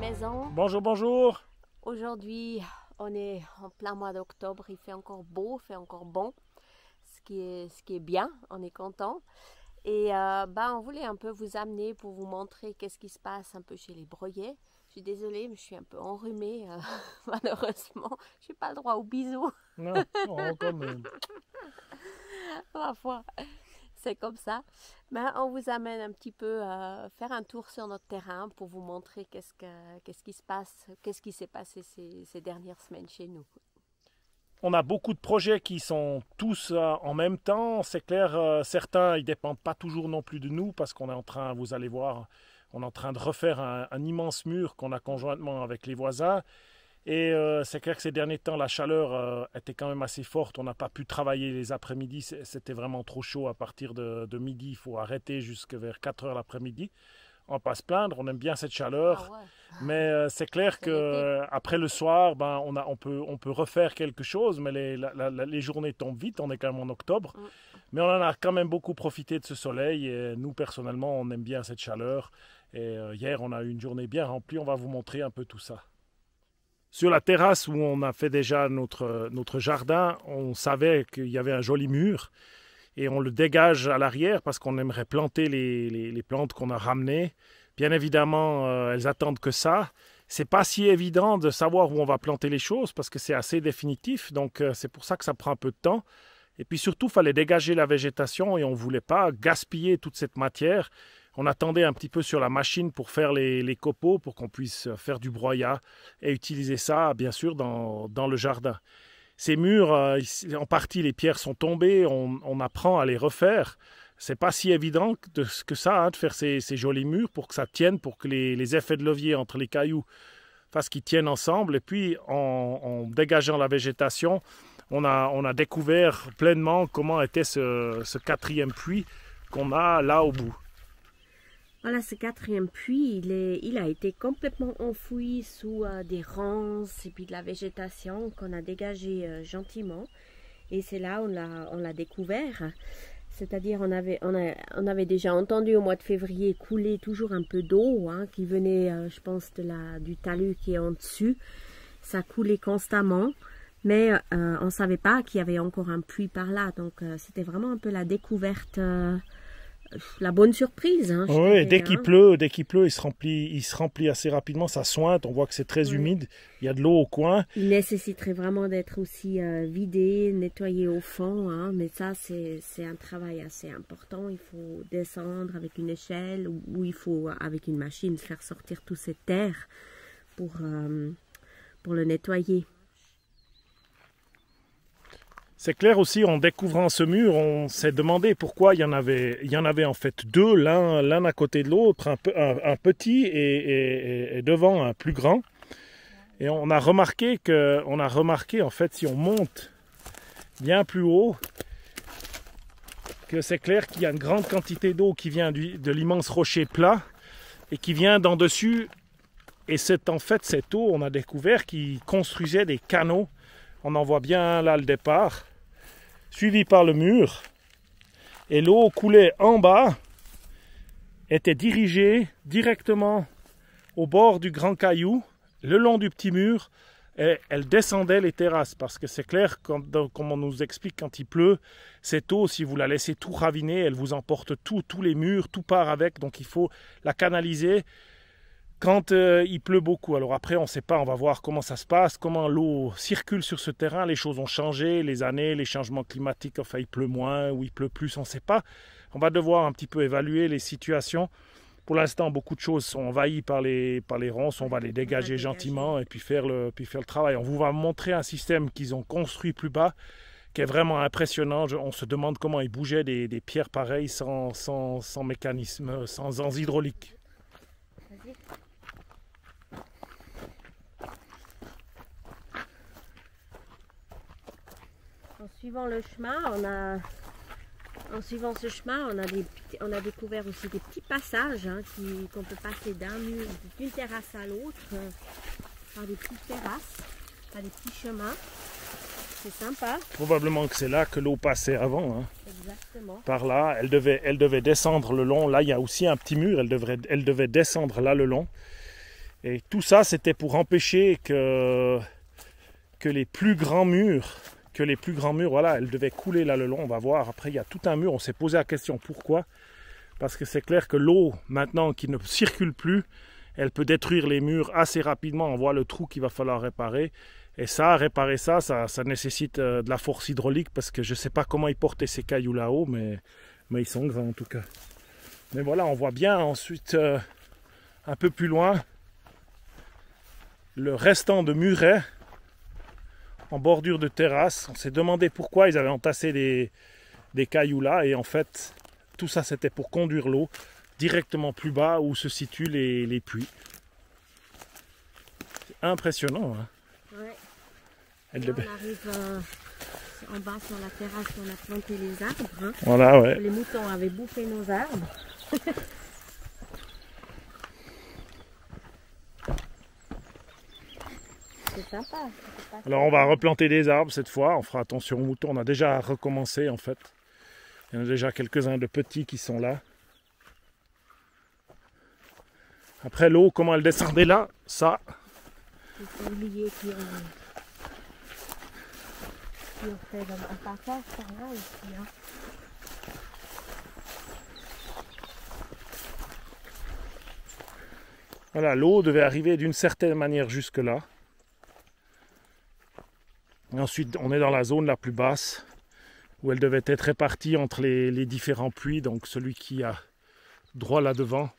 maison. Bonjour, bonjour. Aujourd'hui, on est en plein mois d'octobre. Il fait encore beau, il fait encore bon, ce qui est bien. On est content. Et on voulait un peu vous amener pour vous montrer qu'est-ce qui se passe un peu chez les broyers. Je suis désolée, mais je suis un peu enrhumée, malheureusement. Je n'ai pas le droit aux bisous. Non, oh, quand même. Ma foi, c'est comme ça. Mais on vous amène un petit peu faire un tour sur notre terrain pour vous montrer qu'est-ce qui se passe, qu'est-ce qui s'est passé ces dernières semaines chez nous. On a beaucoup de projets qui sont tous en même temps. C'est clair, certains, ils ne dépendent pas toujours non plus de nous parce qu'on est en train, vous allez voir, on est en train de refaire un immense mur qu'on a conjointement avec les voisins. Et c'est clair que ces derniers temps, la chaleur était quand même assez forte. On n'a pas pu travailler les après-midi. C'était vraiment trop chaud à partir de midi. Il faut arrêter jusqu'à vers 4 heures l'après-midi. On ne va pas se plaindre, on aime bien cette chaleur. Ah ouais. Mais c'est clair qu'après le soir, on peut refaire quelque chose. Mais les journées tombent vite. On est quand même en octobre. Mais on en a quand même beaucoup profité de ce soleil. Et nous, personnellement, on aime bien cette chaleur. Et hier, on a eu une journée bien remplie. On va vous montrer un peu tout ça. Sur la terrasse où on a fait déjà notre jardin, on savait qu'il y avait un joli mur et on le dégage à l'arrière parce qu'on aimerait planter les plantes qu'on a ramenées. Bien évidemment, elles attendent que ça. C'est pas si évident de savoir où on va planter les choses parce que c'est assez définitif, donc c'est pour ça que ça prend un peu de temps. Et puis surtout, il fallait dégager la végétation et on ne voulait pas gaspiller toute cette matière. On attendait un petit peu sur la machine pour faire les copeaux, pour qu'on puisse faire du broyat et utiliser ça, bien sûr, dans le jardin. Ces murs, en partie, les pierres sont tombées, on apprend à les refaire. C'est pas si évident que ça, de faire ces jolis murs pour que ça tienne, pour que les effets de levier entre les cailloux fassent qu'ils tiennent ensemble. Et puis, en dégageant la végétation, on a découvert pleinement comment était ce quatrième puits qu'on a là au bout. Voilà, ce quatrième puits, il a été complètement enfoui sous des ronces et puis de la végétation qu'on a dégagé gentiment. Et c'est là on l'a découvert. C'est-à-dire on avait déjà entendu au mois de février couler toujours un peu d'eau qui venait, je pense, du talus qui est en dessus. Ça coulait constamment. Mais on ne savait pas qu'il y avait encore un puits par là. Donc c'était vraiment un peu la découverte... la bonne surprise. Oui, dès qu'il pleut, il se remplit assez rapidement, ça sointe, on voit que c'est très humide, il y a de l'eau au coin. Il nécessiterait vraiment d'être aussi vidé, nettoyé au fond, mais ça c'est un travail assez important. Il faut descendre avec une échelle ou il faut avec une machine faire sortir toute cette terre pour le nettoyer. C'est clair aussi, en découvrant ce mur, on s'est demandé pourquoi il y en avait en fait deux, l'un à côté de l'autre, un petit et devant un plus grand. Et on a remarqué en fait, si on monte bien plus haut, que c'est clair qu'il y a une grande quantité d'eau qui vient de l'immense rocher plat et qui vient d'en dessus. Et c'est en fait cette eau, on a découvert, qui construisait des canaux. On en voit bien là le départ, suivi par le mur, et l'eau coulait en bas, était dirigée directement au bord du grand caillou, le long du petit mur, et elle descendait les terrasses, parce que c'est clair, comme on nous explique, quand il pleut, cette eau, si vous la laissez tout raviner, elle vous emporte tous les murs, tout part avec, donc il faut la canaliser quand il pleut beaucoup. Alors après, on ne sait pas, on va voir comment ça se passe, comment l'eau circule sur ce terrain. Les choses ont changé, les années, les changements climatiques, enfin il pleut moins ou il pleut plus, on ne sait pas. On va devoir un petit peu évaluer les situations. Pour l'instant, beaucoup de choses sont envahies par les ronces, on va les dégager gentiment et puis faire le travail. On vous va montrer un système qu'ils ont construit plus bas, qui est vraiment impressionnant. On se demande comment ils bougeaient des pierres pareilles sans mécanisme, sans hydraulique. Vas-y. En suivant ce chemin, on a découvert aussi des petits passages qu'on peut passer d'un mur, d'une terrasse à l'autre, par des petites terrasses, par des petits chemins. C'est sympa. Probablement que c'est là que l'eau passait avant. Exactement. Par là, elle devait descendre le long. Là, il y a aussi un petit mur, elle devait descendre là le long. Et tout ça, c'était pour empêcher que les plus grands murs, voilà, elles devaient couler là le long. On va voir. Après, il y a tout un mur. On s'est posé la question pourquoi. Parce que c'est clair que l'eau, maintenant, qui ne circule plus, elle peut détruire les murs assez rapidement. On voit le trou qu'il va falloir réparer. Et ça, réparer ça nécessite de la force hydraulique parce que je ne sais pas comment ils portaient ces cailloux là-haut, mais ils sont grands en tout cas. Mais voilà, on voit bien ensuite, un peu plus loin, le restant de muret en bordure de terrasse. On s'est demandé pourquoi ils avaient entassé des cailloux là. Et en fait, tout ça c'était pour conduire l'eau directement plus bas où se situent les puits. C'est impressionnant. Hein. Ouais. Là, on arrive en bas sur la terrasse où on a planté les arbres. Hein. Voilà, ouais. Les moutons avaient bouffé nos arbres. C'est sympa. Alors on va replanter des arbres cette fois. On fera attention aux moutons. On a déjà recommencé en fait. Il y en a déjà quelques-uns de petits qui sont là. Après l'eau, comment elle descendait là, ça... C'est oublié qui ont fait un passage par là aussi. Hein. Voilà, l'eau devait arriver d'une certaine manière jusque là. Et ensuite, on est dans la zone la plus basse, où elle devait être répartie entre les différents puits. Donc celui qui a droit là devant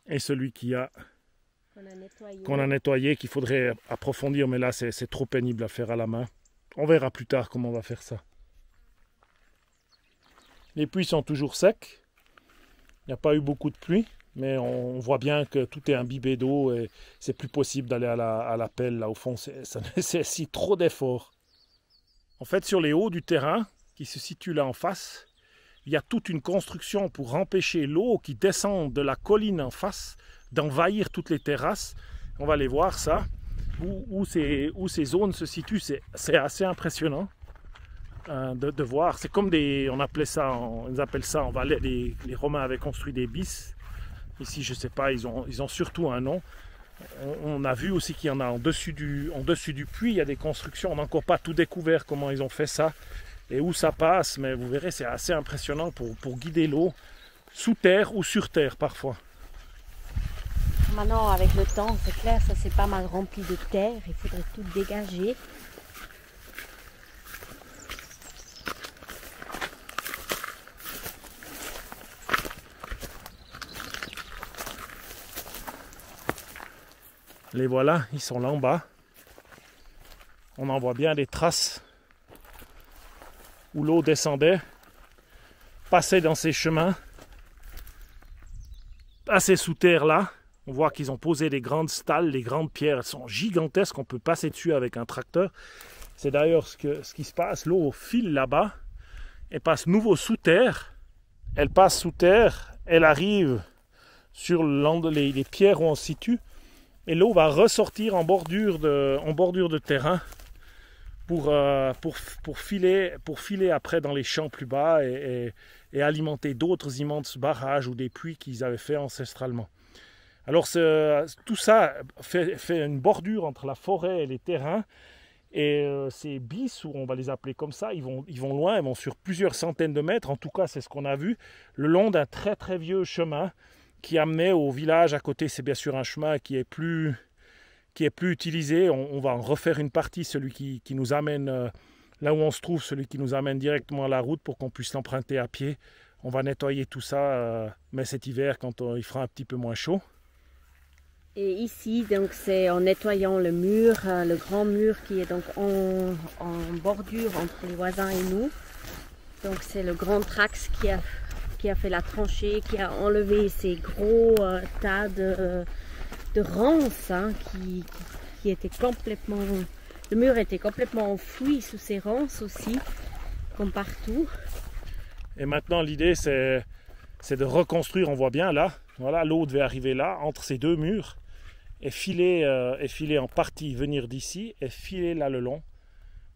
et celui qu'on a nettoyé, qu'il faudrait approfondir. Mais là, c'est trop pénible à faire à la main. On verra plus tard comment on va faire ça. Les puits sont toujours secs. Il n'y a pas eu beaucoup de pluie. Mais on voit bien que tout est imbibé d'eau et c'est plus possible d'aller à la pelle. Là, au fond, ça nécessite trop d'efforts. En fait, sur les hauts du terrain, qui se situe là en face, il y a toute une construction pour empêcher l'eau qui descend de la colline en face d'envahir toutes les terrasses. On va aller voir ça, où ces zones se situent. C'est assez impressionnant de voir. C'est comme on appelle ça en Valais, les Romains avaient construit des bis. Ici, je ne sais pas, ils ont surtout un nom. On a vu aussi qu'il y en a en dessus du puits, il y a des constructions. On n'a encore pas tout découvert comment ils ont fait ça et où ça passe, mais vous verrez, c'est assez impressionnant pour guider l'eau sous terre ou sur terre parfois. Maintenant, avec le temps, c'est clair, ça c'est pas mal rempli de terre, il faudrait tout dégager. Les voilà, ils sont là en bas. On en voit bien des traces où l'eau descendait, passait dans ces chemins, passait sous terre là. On voit qu'ils ont posé des grandes stalles, les grandes pierres, elles sont gigantesques, on peut passer dessus avec un tracteur. C'est d'ailleurs ce qui se passe, l'eau file là-bas, elle passe nouveau sous terre, elle passe sous terre, elle arrive sur les pierres où on se situe, et l'eau va ressortir en bordure de terrain pour filer après dans les champs plus bas et alimenter d'autres immenses barrages ou des puits qu'ils avaient fait ancestralement. Alors tout ça fait une bordure entre la forêt et les terrains. Et ces bis, ou on va les appeler comme ça, ils vont loin, ils vont sur plusieurs centaines de mètres. En tout cas, c'est ce qu'on a vu, le long d'un très très vieux chemin qui amenait au village à côté. C'est bien sûr un chemin qui est plus utilisé. On va en refaire une partie, celui qui nous amène là où on se trouve, celui qui nous amène directement à la route pour qu'on puisse l'emprunter à pied. On va nettoyer tout ça, mais cet hiver quand il fera un petit peu moins chaud. Et ici, donc, c'est en nettoyant le mur, le grand mur qui est donc en bordure entre les voisins et nous. Donc c'est le grand Trax qui a fait la tranchée, qui a enlevé ces gros tas de ronces hein, qui étaient complètement... Le mur était complètement enfoui sous ces ronces aussi, comme partout. Et maintenant l'idée c'est de reconstruire, on voit bien là, voilà, l'eau devait arriver là, entre ces deux murs. Et filer en partie, venir d'ici et filer là le long.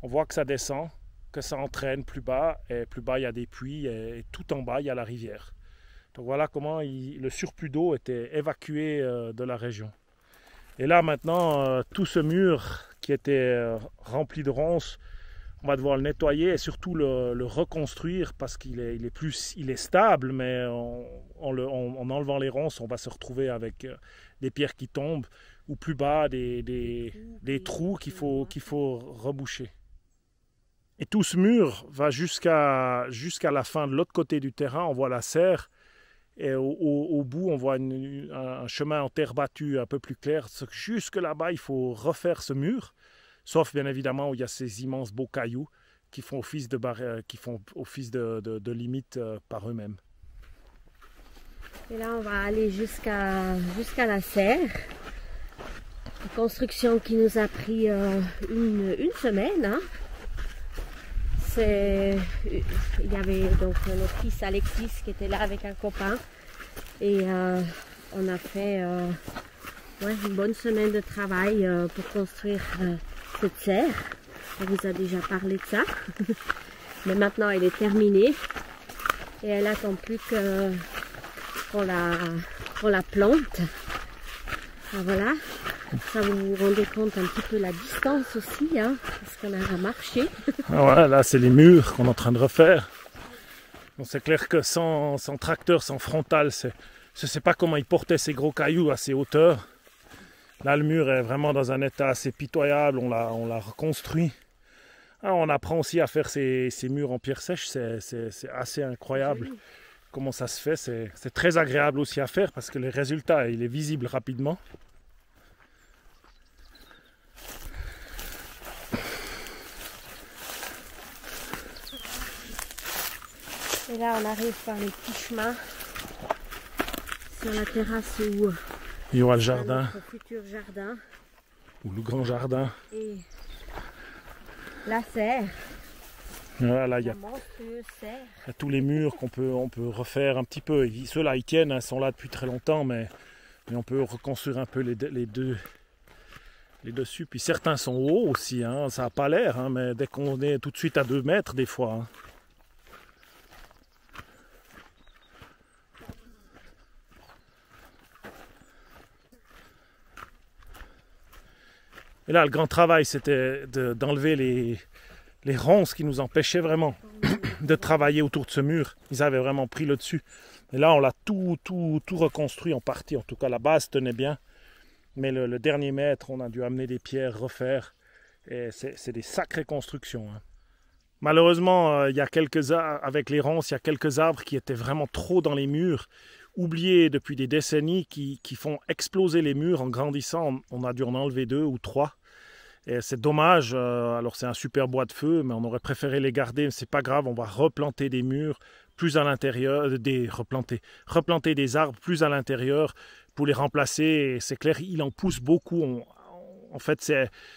On voit que ça descend, que ça entraîne plus bas, et plus bas il y a des puits, et tout en bas il y a la rivière. Donc voilà comment le surplus d'eau était évacué de la région. Et là maintenant, tout ce mur qui était rempli de ronces, on va devoir le nettoyer et surtout le reconstruire parce qu'il est stable, mais en enlevant les ronces, on va se retrouver avec des pierres qui tombent ou plus bas des trous qu'il faut reboucher. Et tout ce mur va jusqu'à la fin de l'autre côté du terrain, on voit la serre. Et au bout, on voit un chemin en terre battue un peu plus clair. Jusque là-bas, il faut refaire ce mur, sauf bien évidemment où il y a ces immenses beaux cailloux qui font office de limite par eux-mêmes. Et là, on va aller jusqu'à la serre. Une construction qui nous a pris une semaine. Hein. Il y avait donc notre fils Alexis qui était là avec un copain et on a fait une bonne semaine de travail pour construire cette serre. On vous a déjà parlé de ça, mais maintenant elle est terminée et elle attend plus qu'on la plante. Ah, voilà. Ça, vous vous rendez compte un petit peu la distance aussi, hein, parce qu'on a marché. Ah ouais, là, c'est les murs qu'on est en train de refaire. Bon, c'est clair que sans tracteur, sans frontal, je ne sais pas comment ils portaient ces gros cailloux à ces hauteurs. Là, le mur est vraiment dans un état assez pitoyable, on l'a reconstruit. Alors, on apprend aussi à faire ces murs en pierre sèche, c'est assez incroyable comment ça se fait. C'est très agréable aussi à faire parce que le résultat, il est visible rapidement. Et là, on arrive par les petits chemins sur la terrasse où il y aura le jardin, notre futur jardin, ou le grand jardin. Et la serre. Voilà, il y a tous les murs on peut refaire un petit peu. Ceux-là, ils tiennent, ils sont là depuis très longtemps, mais on peut reconstruire un peu les dessus. Puis certains sont hauts aussi, hein, ça n'a pas l'air, hein, mais dès qu'on est tout de suite à 2 mètres des fois. Hein. Et là, le grand travail, c'était d'enlever les ronces qui nous empêchaient vraiment de travailler autour de ce mur. Ils avaient vraiment pris le dessus. Et là, on l'a tout reconstruit en partie. En tout cas, la base tenait bien. Mais le dernier mètre, on a dû amener des pierres, refaire. Et c'est des sacrées constructions. Hein. Malheureusement, avec les ronces, il y a quelques arbres qui étaient vraiment trop dans les murs, oubliés depuis des décennies, qui font exploser les murs en grandissant. On a dû en enlever 2 ou 3. Et c'est dommage, alors c'est un super bois de feu, mais on aurait préféré les garder, mais c'est pas grave, on va replanter des murs plus à l'intérieur, replanter des arbres plus à l'intérieur pour les remplacer. Et c'est clair, il en pousse beaucoup. En fait,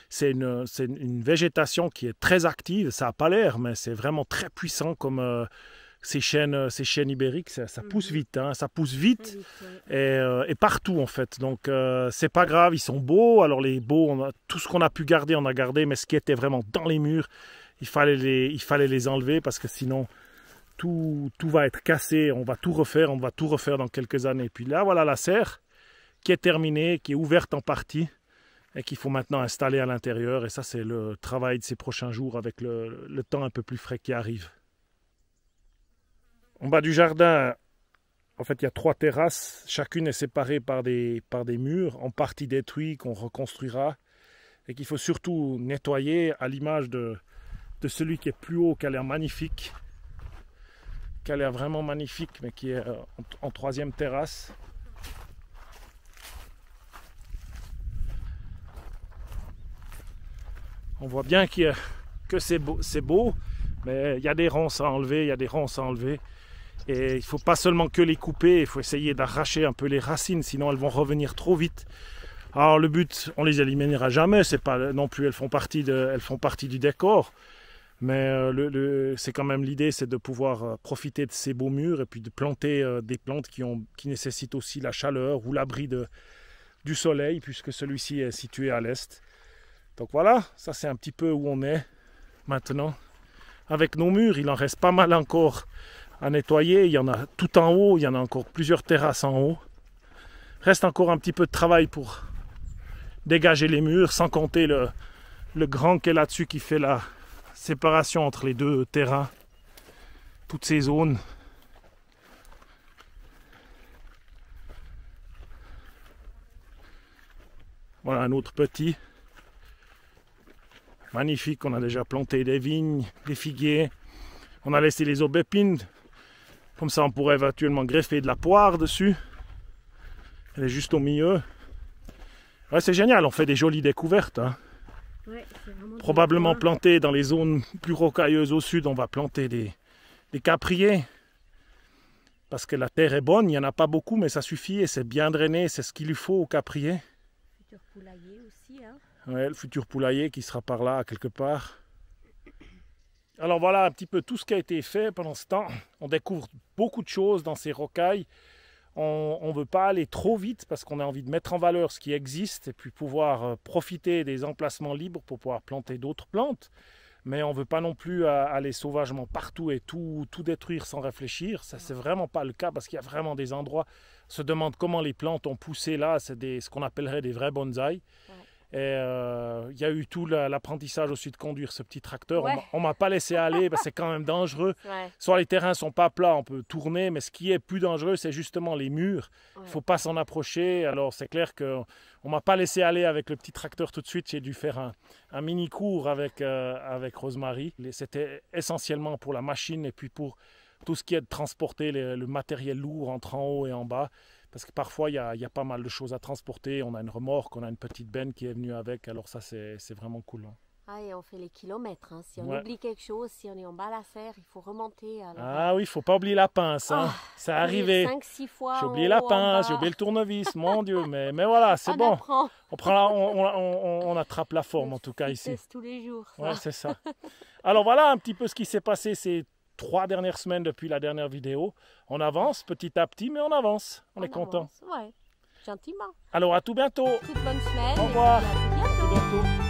c'est une végétation qui est très active, ça n'a pas l'air, mais c'est vraiment très puissant comme ces chênes ibériques, ça pousse vite, hein, ça pousse vite et partout en fait. Donc c'est pas grave, ils sont beaux. Alors les beaux, tout ce qu'on a pu garder, on a gardé, mais ce qui était vraiment dans les murs, il fallait les enlever parce que sinon tout va être cassé. On va tout refaire dans quelques années. Puis là, voilà la serre qui est terminée, qui est ouverte en partie et qu'il faut maintenant installer à l'intérieur. Et ça, c'est le travail de ces prochains jours avec le temps un peu plus frais qui arrive. En bas du jardin, en fait, il y a 3 terrasses. Chacune est séparée par des murs, en partie détruits, qu'on reconstruira. Et qu'il faut surtout nettoyer à l'image de celui qui est plus haut, qui a l'air magnifique. Qui a l'air vraiment magnifique, mais qui est en 3e terrasse. On voit bien que c'est beau, mais il y a des ronces à enlever, Et il ne faut pas seulement que les couper, il faut essayer d'arracher un peu les racines, sinon elles vont revenir trop vite. Alors le but, on les éliminera jamais, c'est pas non plus, elles font partie du décor. Mais c'est quand même l'idée, c'est de pouvoir profiter de ces beaux murs et puis de planter des plantes qui nécessitent aussi la chaleur ou l'abri du soleil, puisque celui-ci est situé à l'est. Donc voilà, ça c'est un petit peu où on est maintenant. Avec nos murs, il en reste pas mal encore à nettoyer. Il y en a tout en haut, il y en a encore plusieurs terrasses en haut. Reste encore un petit peu de travail pour dégager les murs, sans compter le grand qui est là-dessus qui fait la séparation entre les deux terrains. Toutes ces zones. Voilà un autre petit. Magnifique, on a déjà planté des vignes, des figuiers. On a laissé les aubépines. Comme ça on pourrait éventuellement greffer de la poire dessus. Elle est juste au milieu. Ouais, c'est génial, on fait des jolies découvertes. Hein. Ouais, probablement planter dans les zones plus rocailleuses au sud, on va planter des capriers. Parce que la terre est bonne, il n'y en a pas beaucoup, mais ça suffit et c'est bien drainé, c'est ce qu'il lui faut au caprier. Futur poulailler aussi. Hein. Ouais, le futur poulailler qui sera par là, quelque part. Alors voilà un petit peu tout ce qui a été fait pendant ce temps. On découvre beaucoup de choses dans ces rocailles. On ne veut pas aller trop vite parce qu'on a envie de mettre en valeur ce qui existe et puis pouvoir profiter des emplacements libres pour pouvoir planter d'autres plantes. Mais on ne veut pas non plus aller sauvagement partout et tout détruire sans réfléchir. Ça, c'est vraiment pas le cas parce qu'il y a vraiment des endroits. On se demande comment les plantes ont poussé là. C'est ce qu'on appellerait des vrais bonsaïs. Ouais. Et il y a eu tout l'apprentissage aussi de conduire ce petit tracteur. Ouais. On ne m'a pas laissé aller, c'est quand même dangereux. Ouais. Soit les terrains ne sont pas plats, on peut tourner, mais ce qui est plus dangereux, c'est justement les murs. Il ne faut pas s'en approcher. Alors c'est clair qu'on ne m'a pas laissé aller avec le petit tracteur tout de suite. J'ai dû faire un mini cours avec Rosemary. C'était essentiellement pour la machine et puis pour tout ce qui est de transporter le matériel lourd entre en haut et en bas. Parce que parfois, il y a pas mal de choses à transporter. On a une remorque, on a une petite benne qui est venue avec. Alors ça, c'est vraiment cool. Hein. Ah, et on fait les kilomètres. Hein. Si on oublie quelque chose, si on est en bas à la serre, il faut remonter. Alors... Ah oui, il ne faut pas oublier la pince. Hein. Ça arrivé. 5-6 fois. J'ai oublié la pince, j'ai oublié le tournevis. Mon Dieu, mais voilà, c'est bon. Apprend. On attrape la forme, en tout cas, ici. Tous les jours. Ouais, c'est ça. Alors voilà un petit peu ce qui s'est passé ces 3 dernières semaines depuis la dernière vidéo. On avance petit à petit, mais on avance. On est content. Ouais, gentiment. Alors à tout bientôt. Toute bonne semaine. Au revoir. Et à tout bientôt. À tout bientôt.